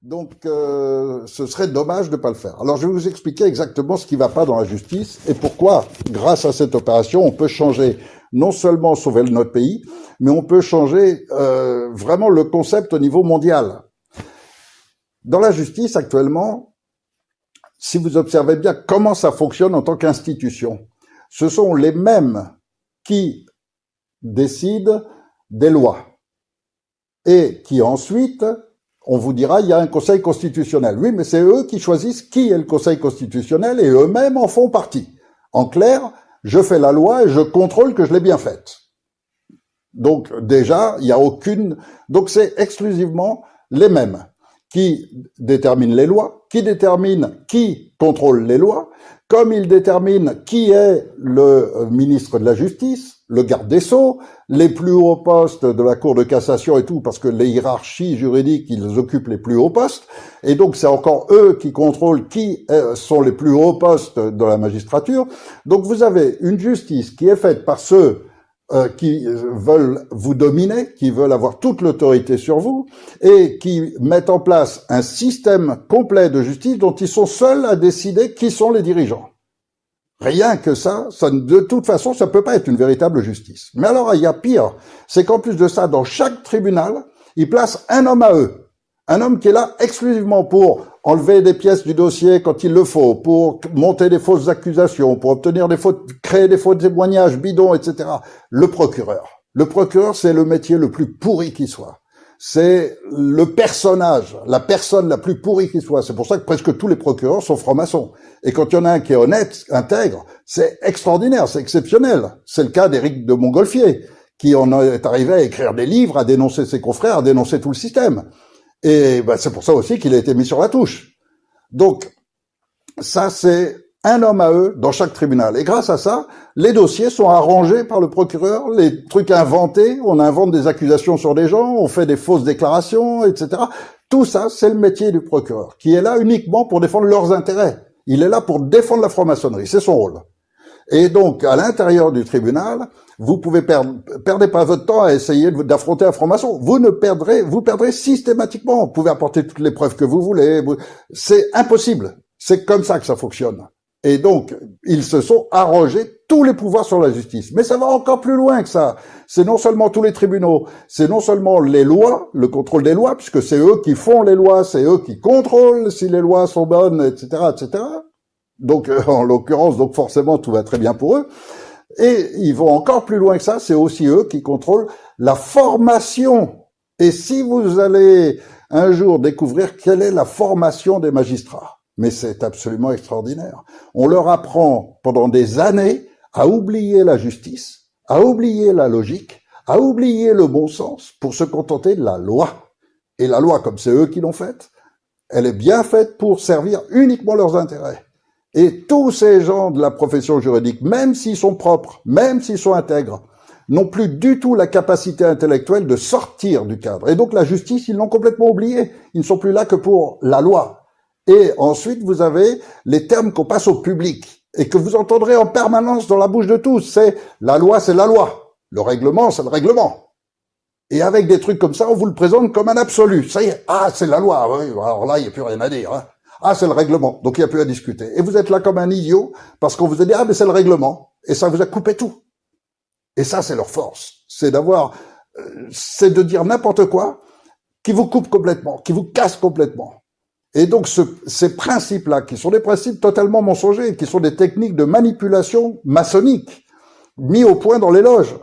Donc, ce serait dommage de ne pas le faire. Alors, je vais vous expliquer exactement ce qui ne va pas dans la justice et pourquoi, grâce à cette opération, on peut changer, non seulement sauver notre pays, mais on peut changer vraiment le concept au niveau mondial. Dans la justice, actuellement, si vous observez bien comment ça fonctionne en tant qu'institution, ce sont les mêmes qui décident des lois et qui ensuite... On vous dira, il y a un conseil constitutionnel. Oui, mais c'est eux qui choisissent qui est le conseil constitutionnel et eux-mêmes en font partie. En clair, je fais la loi et je contrôle que je l'ai bien faite. Donc, déjà, il n'y a aucune... Donc, c'est exclusivement les mêmes qui déterminent les lois, qui déterminent qui contrôle les lois, comme ils déterminent qui est le ministre de la Justice, le garde des Sceaux, les plus hauts postes de la Cour de cassation et tout, parce que les hiérarchies juridiques, ils occupent les plus hauts postes, et donc c'est encore eux qui contrôlent qui sont les plus hauts postes de la magistrature. Donc vous avez une justice qui est faite par ceux qui veulent vous dominer, qui veulent avoir toute l'autorité sur vous, et qui mettent en place un système complet de justice dont ils sont seuls à décider qui sont les dirigeants. Rien que ça, de toute façon, ça peut pas être une véritable justice. Mais alors, il y a pire, c'est qu'en plus de ça, dans chaque tribunal, ils placent un homme à eux. Un homme qui est là exclusivement pour enlever des pièces du dossier quand il le faut, pour monter des fausses accusations, pour obtenir créer des faux témoignages bidons, etc. Le procureur. Le procureur, c'est le métier le plus pourri qui soit. C'est le personnage, la personne la plus pourrie qui soit. C'est pour ça que presque tous les procureurs sont francs-maçons. Et quand il y en a un qui est honnête, intègre, c'est extraordinaire, c'est exceptionnel. C'est le cas d'Éric de Montgolfier, qui en est arrivé à écrire des livres, à dénoncer ses confrères, à dénoncer tout le système. Et ben, c'est pour ça aussi qu'il a été mis sur la touche. Donc, ça, c'est un homme à eux dans chaque tribunal. Et grâce à ça, les dossiers sont arrangés par le procureur, les trucs inventés, on invente des accusations sur des gens, on fait des fausses déclarations, etc. Tout ça, c'est le métier du procureur, qui est là uniquement pour défendre leurs intérêts. Il est là pour défendre la franc-maçonnerie, c'est son rôle. Et donc, à l'intérieur du tribunal, vous pouvez perdez pas votre temps à essayer d'affronter un franc-maçon. Vous perdrez systématiquement. Vous pouvez apporter toutes les preuves que vous voulez. C'est impossible. C'est comme ça que ça fonctionne. Et donc, ils se sont arrogés tous les pouvoirs sur la justice. Mais ça va encore plus loin que ça. C'est non seulement tous les tribunaux, c'est non seulement les lois, le contrôle des lois, puisque c'est eux qui font les lois, c'est eux qui contrôlent si les lois sont bonnes, etc., etc. Donc, en l'occurrence, donc forcément, tout va très bien pour eux. Et ils vont encore plus loin que ça, c'est aussi eux qui contrôlent la formation. Et si vous allez un jour découvrir quelle est la formation des magistrats, mais c'est absolument extraordinaire. On leur apprend pendant des années à oublier la justice, à oublier la logique, à oublier le bon sens pour se contenter de la loi. Et la loi, comme c'est eux qui l'ont faite, elle est bien faite pour servir uniquement leurs intérêts. Et tous ces gens de la profession juridique, même s'ils sont propres, même s'ils sont intègres, n'ont plus du tout la capacité intellectuelle de sortir du cadre. Et donc la justice, ils l'ont complètement oubliée. Ils ne sont plus là que pour la loi. Et ensuite, vous avez les termes qu'on passe au public et que vous entendrez en permanence dans la bouche de tous. C'est la loi, c'est la loi. Le règlement, c'est le règlement. Et avec des trucs comme ça, on vous le présente comme un absolu. Ça y est, ah, c'est la loi. Oui, alors là, il n'y a plus rien à dire. Hein. Ah, c'est le règlement. Donc, il n'y a plus à discuter. Et vous êtes là comme un idiot parce qu'on vous a dit, ah, mais c'est le règlement. Et ça vous a coupé tout. Et ça, c'est leur force. C'est c'est de dire n'importe quoi qui vous coupe complètement, qui vous casse complètement. Et donc, ces principes-là, qui sont des principes totalement mensongers, qui sont des techniques de manipulation maçonnique, mis au point dans les loges,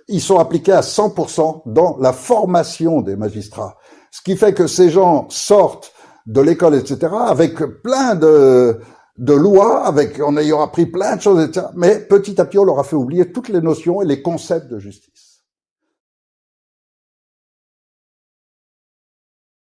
ils sont appliqués à 100% dans la formation des magistrats. Ce qui fait que ces gens sortent de l'école, etc., avec plein de lois, en ayant appris plein de choses, etc., mais petit à petit, on leur a fait oublier toutes les notions et les concepts de justice.